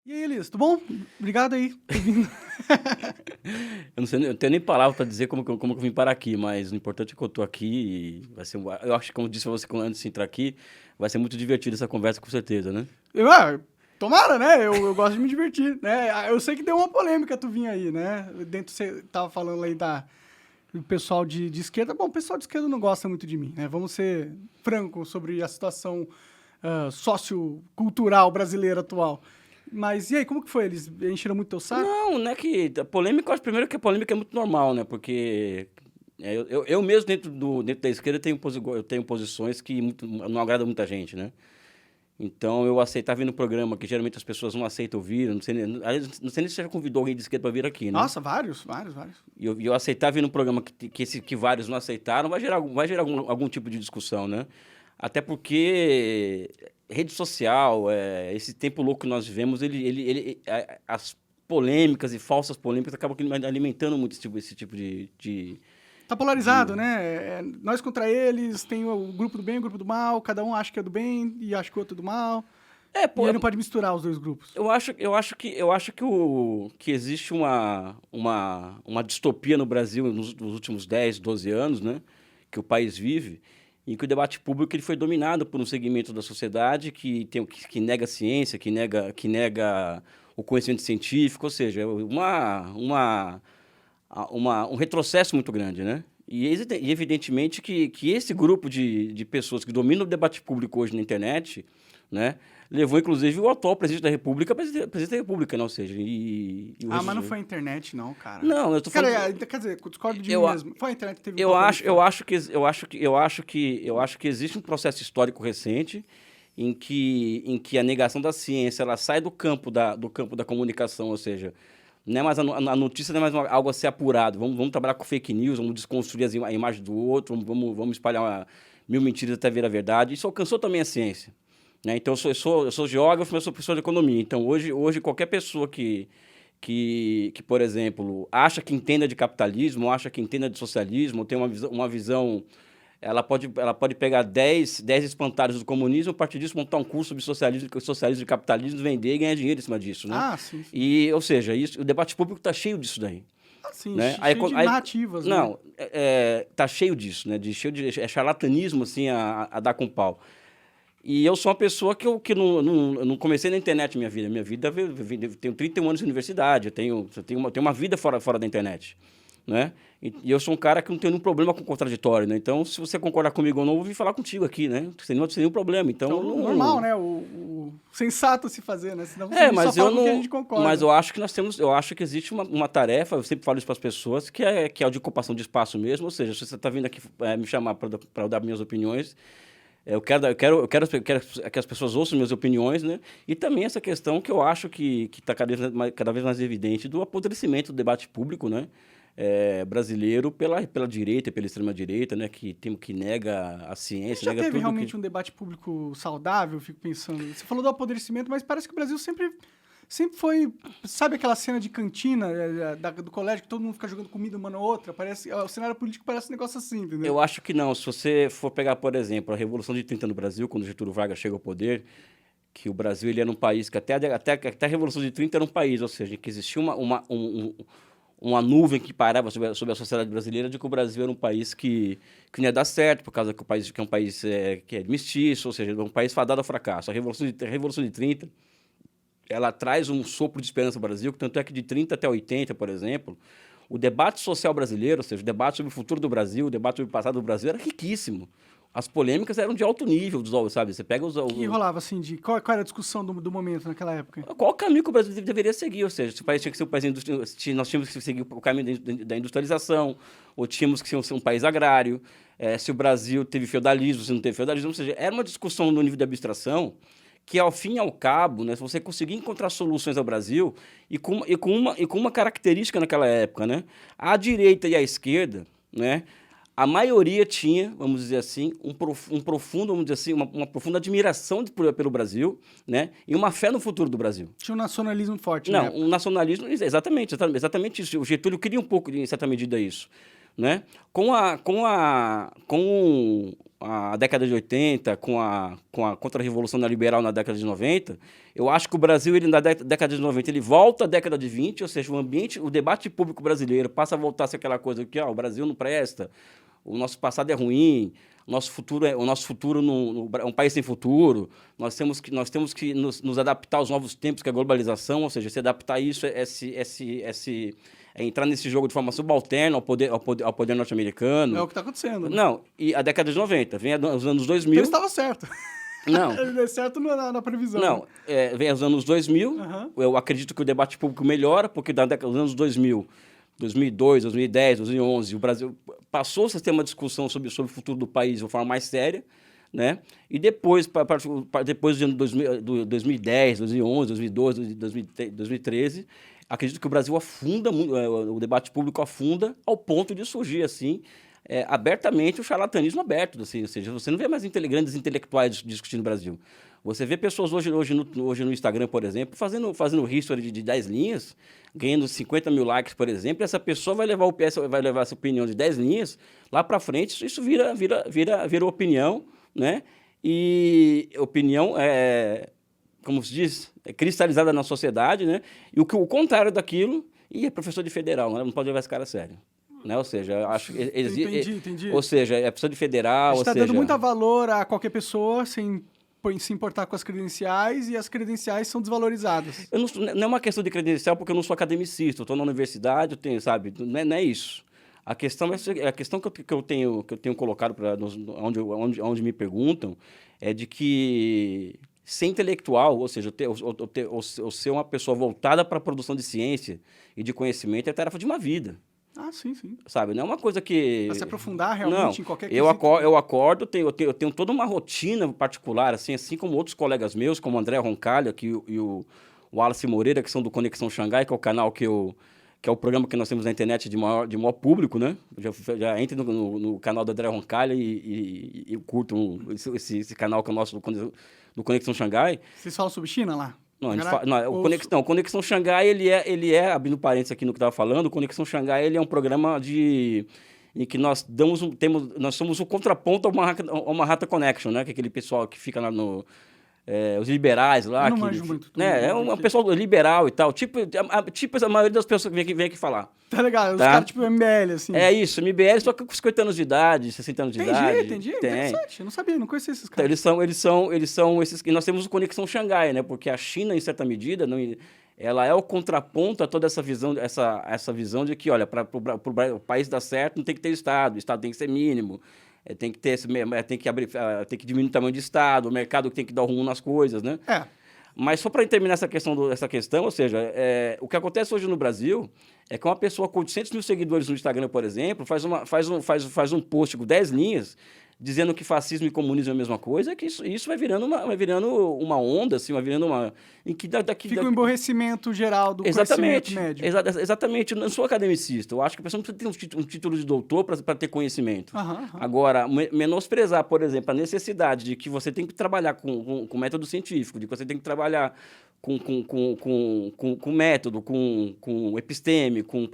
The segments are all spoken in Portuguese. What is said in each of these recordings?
E aí, Elias, tudo bom? Obrigado aí por vir. Eu não sei, eu tenho nem palavra para dizer como que eu vim parar aqui, mas o importante é que eu tô aqui e vai ser eu acho que, como eu disse pra você antes de entrar aqui, vai ser muito divertido essa conversa com certeza, né. Eu, tomara, né? Eu gosto de me divertir, né? Eu sei que deu uma polêmica tu vir aí, né? Dentro, você tava falando aí do pessoal de esquerda. Bom, o pessoal de esquerda não gosta muito de mim, né? Vamos ser francos sobre a situação sociocultural brasileira atual. Mas e aí, como que foi? Eles encheram muito teu saco? Não, não é que a polêmica, eu acho primeiro que a polêmica é muito normal, né, porque, eu mesmo dentro da esquerda eu tenho posições que não agradam muita gente, né. Então eu aceitar vir no programa que geralmente as pessoas não aceitam vir, eu não sei nem aliás, não sei nem se você já convidou alguém de esquerda para vir aqui, né. Nossa, vários, vários, vários. E eu aceitar vir num programa que vários não aceitaram, vai gerar algum tipo de discussão, né. Até porque rede social, esse tempo louco que nós vivemos, as polêmicas e falsas polêmicas acabam alimentando muito esse tipo Tá polarizado, de né? Nós contra eles, tem o grupo do bem e o grupo do mal, cada um acha que é do bem e acha que o outro é do mal. E pô, aí não pode misturar os dois grupos. eu acho que existe uma distopia no Brasil nos últimos 10, 12 anos, né, que o país vive, em que o debate público ele foi dominado por um segmento da sociedade que nega a ciência, que nega o conhecimento científico, ou seja, um retrocesso muito grande, né. E evidentemente que esse grupo de pessoas que dominam o debate público hoje na internet, né, levou inclusive o atual presidente da república a presidente da república, né, ou seja, Mas não foi a internet, não, cara. não, eu tô Cara, falando quer dizer, eu discordo de eu mim a mesmo. Foi a internet que teve um eu papel acho muito eu forte. acho que ex eu acho que existe um processo histórico recente em que a negação da ciência, ela sai do campo da comunicação, ou seja, não é mais a notícia, não é mais algo a ser apurado. Vamos trabalhar com fake news, vamos desconstruir a imagem do outro, vamos espalhar 1000 mentiras até vir a verdade. Isso alcançou também a ciência, né. Então eu sou geógrafo, mas eu sou professor de economia. Então hoje qualquer pessoa que, por exemplo, acha que entenda de capitalismo, acha que entenda de socialismo, tem uma visão, ela pode pegar 10 espantalhos do comunismo, a partir disso montar um curso sobre socialismo e capitalismo, vender e ganhar dinheiro em cima disso, né. Sim, sim. E, ou seja, o debate público está cheio disso daí, Sim, né. cheio de narrativas, né? Não, tá cheio disso, né, cheio de charlatanismo, assim, a dar com pau. E eu sou uma pessoa que eu não comecei na internet minha vida. Minha vida tenho 31 anos de universidade, eu tenho uma vida fora da internet, né. E eu sou um cara que não tem nenhum problema com contraditório, né. Então, se você concordar comigo ou não, eu vou vir falar contigo aqui, né, sem nenhum problema. Então, Então, não normal, né? O sensato a se fazer, né? Senão a gente só mas fala eu com o que a não gente concorda. mas eu acho que existe uma tarefa, eu sempre falo isso para as pessoas, que é o de ocupação de espaço mesmo, ou seja, se você está vindo aqui, me chamar para eu dar minhas opiniões, eu quero que as pessoas ouçam minhas opiniões, né, e também essa questão que eu acho que está cada vez mais evidente do apodrecimento do debate público, né, brasileiro pela direita e pela extrema direita, né, que nega a A gente ciência, já nega teve tudo realmente que um debate público saudável, eu fico pensando. Você falou do apodrecimento, mas parece que o Brasil sempre foi. Sabe aquela cena de cantina do colégio que todo mundo fica jogando comida uma na outra? Parece, o cenário político parece um negócio assim, entendeu? Eu acho que não. Se você for pegar, por exemplo, a Revolução de 30 no Brasil, quando Getúlio Vargas chega ao poder, que o Brasil ele era um país que até a Revolução de 30 era um país, ou seja, que existia uma nuvem que pairava sobre a sociedade brasileira de que o Brasil era um país que não ia dar certo, por causa que o país que é um país que é mestiço, ou seja, é um país fadado ao fracasso. A Revolução de 30 ela traz um sopro de esperança ao Brasil, que tanto é que de 30 até 80, por exemplo, o debate social brasileiro, ou seja, o debate sobre o futuro do Brasil, o debate sobre o passado do Brasil era riquíssimo. As polêmicas eram de alto nível, sabe? Você pega O que rolava assim de. Qual era a discussão do momento naquela época? qual o caminho que o Brasil deveria seguir, ou seja, se o país tinha que ser um país nós tínhamos que seguir o caminho da industrialização, ou tínhamos que ser um país agrário, se o Brasil teve feudalismo, se não teve feudalismo, ou seja, era uma discussão no nível de abstração que, ao fim e ao cabo, né, se você conseguir encontrar soluções ao Brasil, e com uma característica naquela época, né, a direita e a esquerda, né, a maioria tinha, vamos dizer assim, um profundo, vamos dizer assim, uma profunda admiração pelo Brasil, né, e uma fé no futuro do Brasil. Tinha um nacionalismo forte, Não, né? um nacionalismo, exatamente isso. O Getúlio queria um pouco, em certa medida, isso. né? Com a década de 80, com a contra-revolução neoliberal na década de 90, eu acho que o Brasil, ele, na década de 90, ele volta à década de 20, ou seja, o debate público brasileiro passa a voltar a ser aquela coisa que o Brasil não presta, o nosso passado é ruim, o nosso futuro é um país sem futuro, nós temos que nos adaptar aos novos tempos, que é a globalização, ou seja, se adaptar a isso é entrar nesse jogo de forma subalterna ao poder norte-americano. É o que está acontecendo. Né? Não, e a década de 90, vem os anos 2000... Ele estava certo. Não. Ele deu certo na previsão. Não, vem os anos 2000, eu acredito que o debate público melhora, porque da década dos anos 2000, 2002, 2010, 2011, o Brasil passou a ter uma discussão sobre o futuro do país de uma forma mais séria, né? E depois do ano 2010, 2011, 2012, 2013, acredito que o Brasil afunda, o debate público afunda ao ponto de surgir, assim, abertamente o charlatanismo aberto, assim, ou seja, você não vê mais grandes intelectuais discutindo no Brasil. Você vê pessoas hoje no Instagram, por exemplo, fazendo history de 10 linhas, ganhando 50 mil likes, por exemplo, e essa pessoa vai levar essa opinião de 10 linhas lá para frente, isso vira opinião, né? E opinião como se diz, cristalizada na sociedade, né? E o contrário daquilo, é professor de federal, né? Não pode levar esse cara a sério. Né? Ou seja, eu acho que entendi. Ou seja, é professor de federal. Você está dando muito valor a qualquer pessoa sem se importar com as credenciais, e as credenciais são desvalorizadas. Não é uma questão de credencial, porque eu não sou academicista, eu estou na universidade, eu tenho, sabe? Não é isso. A questão que eu tenho colocado onde me perguntam é de que ser intelectual, ou seja, ou ser uma pessoa voltada para a produção de ciência e de conhecimento é tarefa de uma vida. Ah, sim, sim. Sabe, não é uma coisa que... Pra se aprofundar realmente em qualquer coisa. Eu acordo, eu tenho toda uma rotina particular, assim como outros colegas meus, como o André Roncalha e o Wallace Moreira, que são do Conexão Xangai, que é o canal que é o programa que nós temos na internet de maior público, né? Já entre no canal do André Roncalha e curtam esse canal que é o nosso do Conexão Xangai. Vocês falam sobre China lá? Não, o Conexão Xangai, abrindo parênteses aqui no que eu estava falando, o Conexão Xangai, ele é um programa em que nós somos o contraponto ao Manhattan Connection, né? Que é aquele pessoal que fica lá os liberais lá. Eu não manjo muito. É um pessoal liberal e tal, tipo a maioria das pessoas que vem aqui falar. Tá legal, os caras tipo MBL, assim. É isso, MBL só com 50 anos de idade, 60 anos de idade. Entendi, interessante, eu não sabia, não conhecia esses caras. Então, eles são esses, e nós temos o Conexão Xangai, né, porque a China, em certa medida, ela é o contraponto a toda essa visão de que, olha, para o país dar certo, não tem que ter Estado, o Estado tem que ser mínimo, tem que diminuir o tamanho do Estado, o mercado tem que dar rumo nas coisas, né? Mas só para terminar essa questão, ou seja, o que acontece hoje no Brasil é que uma pessoa com 800 mil seguidores no Instagram, por exemplo, faz um post com 10 linhas dizendo que fascismo e comunismo é a mesma coisa, que isso vai virando uma onda, assim, em que fica um emborrecimento geral do conhecimento médio. Exatamente. Eu não sou academicista. Eu acho que a pessoa não precisa ter um título de doutor para ter conhecimento. Uhum. Agora, menosprezar, por exemplo, a necessidade de que você tem que trabalhar com método científico, de que você tem que trabalhar com método, com episteme, com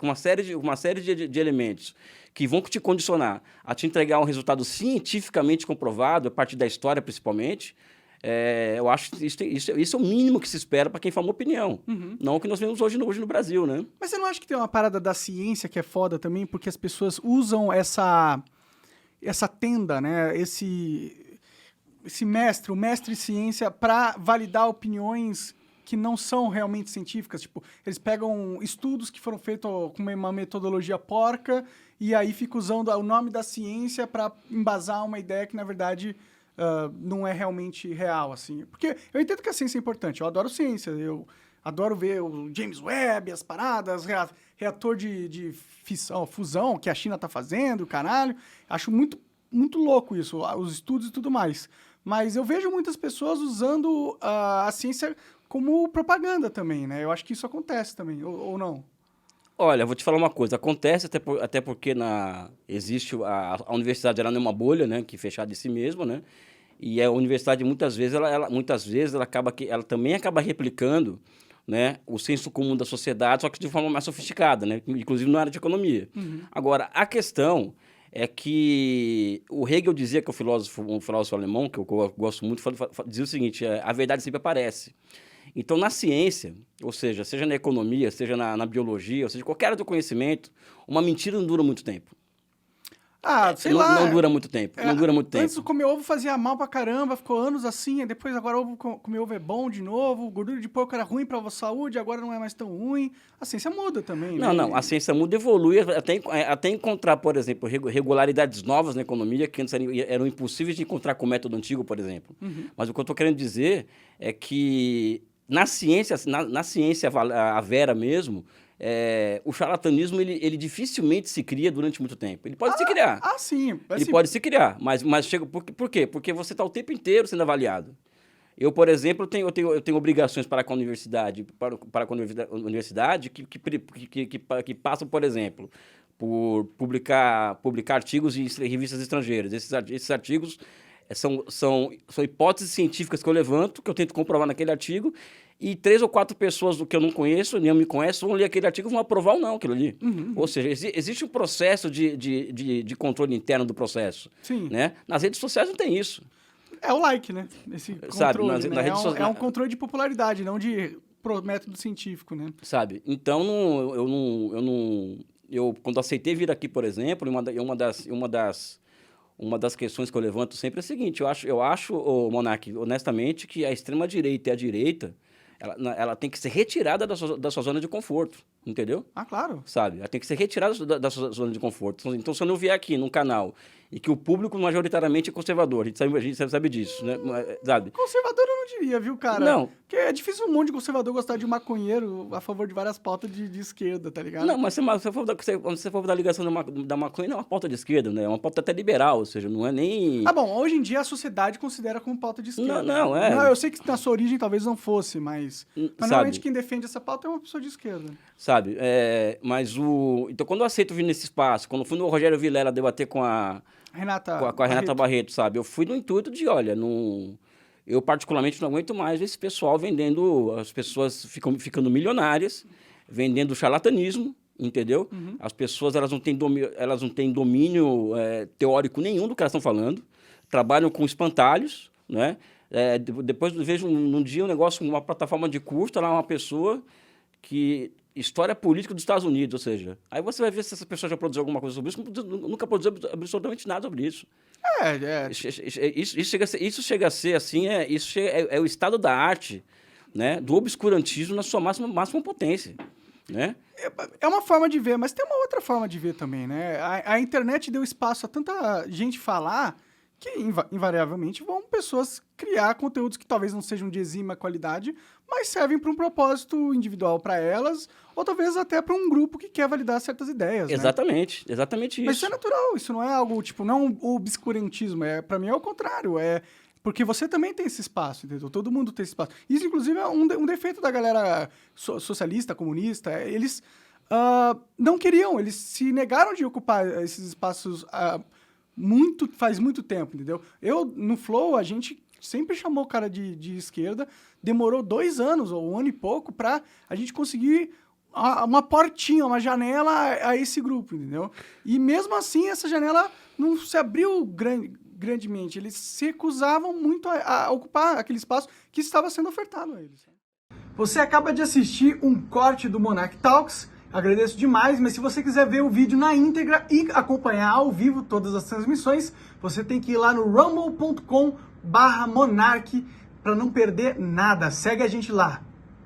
uma série de elementos que vão te condicionar a te entregar um resultado cientificamente comprovado, a partir da história principalmente, eu acho que isso é o mínimo que se espera para quem forma opinião. Uhum. Não o que nós vemos hoje no Brasil, né? Mas você não acha que tem uma parada da ciência que é foda também, porque as pessoas usam essa tenda, né? O mestre ciência, para validar opiniões que não são realmente científicas. Tipo, eles pegam estudos que foram feitos com uma metodologia porca e aí fica usando o nome da ciência para embasar uma ideia que, na verdade, não é realmente real, assim. Porque eu entendo que a ciência é importante, eu adoro ciência, eu adoro ver o James Webb, as paradas, reator de fusão que a China tá fazendo, caralho. Acho muito, muito louco isso, os estudos e tudo mais. Mas eu vejo muitas pessoas usando a ciência como propaganda também, né? Eu acho que isso acontece também, ou não? Olha, vou te falar uma coisa. Acontece até porque existe a universidade, ela não é uma bolha, né? Que é fechada em si mesma, né? E a universidade, muitas vezes, ela também acaba replicando, né, o senso comum da sociedade, só que de forma mais sofisticada, né, inclusive na área de economia. Agora, a questão é que o Hegel dizia, que é um filósofo alemão, que eu gosto muito, dizia o seguinte, a verdade sempre aparece. Então, na ciência, ou seja na economia, seja na biologia, ou seja, qualquer outro conhecimento, uma mentira não dura muito tempo. Sei lá. Não dura muito tempo, não dura muito tempo. Antes comer ovo fazia mal pra caramba, ficou anos assim, depois agora comer ovo é bom de novo, gordura de porco era ruim pra saúde, agora não é mais tão ruim. A ciência muda também, né? Não, a ciência muda, evolui, até encontrar, por exemplo, regularidades novas na economia, que antes eram impossíveis de encontrar com o método antigo, por exemplo. Mas o que eu estou querendo dizer é que na ciência a vera mesmo, o charlatanismo, ele dificilmente se cria durante muito tempo. Ele pode se criar. Sim. Ele pode se criar, mas chega... Por quê? Porque você está o tempo inteiro sendo avaliado. Eu, por exemplo, eu tenho obrigações para com a universidade, que passam, por exemplo, por publicar artigos em revistas estrangeiras. Esses artigos são hipóteses científicas que eu levanto, que eu tento comprovar naquele artigo, e 3 ou 4 pessoas do que eu não conheço, nem eu me conheço, vão ler aquele artigo e vão aprovar ou não aquilo ali. Ou seja, existe um processo de controle interno do processo. Sim. Né? Nas redes sociais não tem isso. É o like, né? Esse controle, sabe, né? É um controle de popularidade, não de método científico, né? Sabe? Então, eu quando aceitei vir aqui, por exemplo, uma das questões que eu levanto sempre é a seguinte, eu acho, Monark, honestamente, que a extrema-direita e a direita, ela tem que ser retirada da sua zona de conforto, entendeu? Claro. Sabe? Ela tem que ser retirada da sua zona de conforto. Então, se eu não vier aqui num canal e que o público majoritariamente é conservador, a gente sabe disso, né? Sabe? Conservador eu não diria, viu, cara? Não. Porque é difícil um monte de conservador gostar de maconheiro a favor de várias pautas de esquerda, tá ligado? Não, mas se você for da ligação da maconha, não é uma pauta de esquerda, né? É uma pauta até liberal, ou seja, não é nem... Bom, hoje em dia a sociedade considera como pauta de esquerda. Não, Não, eu sei que na sua origem talvez não fosse, mas normalmente quem defende essa pauta é uma pessoa de esquerda. Sabe? Então, quando eu aceito vir nesse espaço, quando eu fui no Rogério Vilela debater com a Renata Barreto, sabe? Eu fui no intuito de, olha, eu particularmente não aguento mais esse pessoal vendendo, as pessoas ficando milionárias, vendendo charlatanismo, entendeu? As pessoas, elas não têm domínio teórico nenhum do que elas estão falando, trabalham com espantalhos, né? Depois eu vejo num dia um negócio, uma plataforma de curso, lá uma pessoa que... História política dos Estados Unidos, ou seja... Aí você vai ver se essa pessoa já produziu alguma coisa sobre isso, nunca produziu absolutamente nada sobre isso. Isso chega a ser assim, isso é o estado da arte, né, do obscurantismo na sua máxima potência, né? É uma forma de ver, mas tem uma outra forma de ver também, né? A internet deu espaço a tanta gente falar que, invariavelmente, vão pessoas criar conteúdos que talvez não sejam de exímia qualidade, mas servem para um propósito individual para elas, ou talvez até para um grupo que quer validar certas ideias, exatamente isso. Mas isso é natural, isso não é algo, tipo, não o obscurantismo, para mim é o contrário, porque você também tem esse espaço, entendeu? Todo mundo tem esse espaço. Isso, inclusive, é um defeito da galera socialista, comunista, eles não queriam, eles se negaram de ocupar esses espaços faz muito tempo, entendeu? No Flow, a gente sempre chamou o cara de esquerda, demorou 2 anos, ou 1 ano e pouco, pra a gente conseguir uma portinha, uma janela a esse grupo, entendeu? E mesmo assim, essa janela não se abriu grandemente, eles se recusavam muito a ocupar aquele espaço que estava sendo ofertado a eles. Você acaba de assistir um corte do Monark Talks, agradeço demais, mas se você quiser ver o vídeo na íntegra e acompanhar ao vivo todas as transmissões, você tem que ir lá no rumble.com/monark para não perder nada. Segue a gente lá.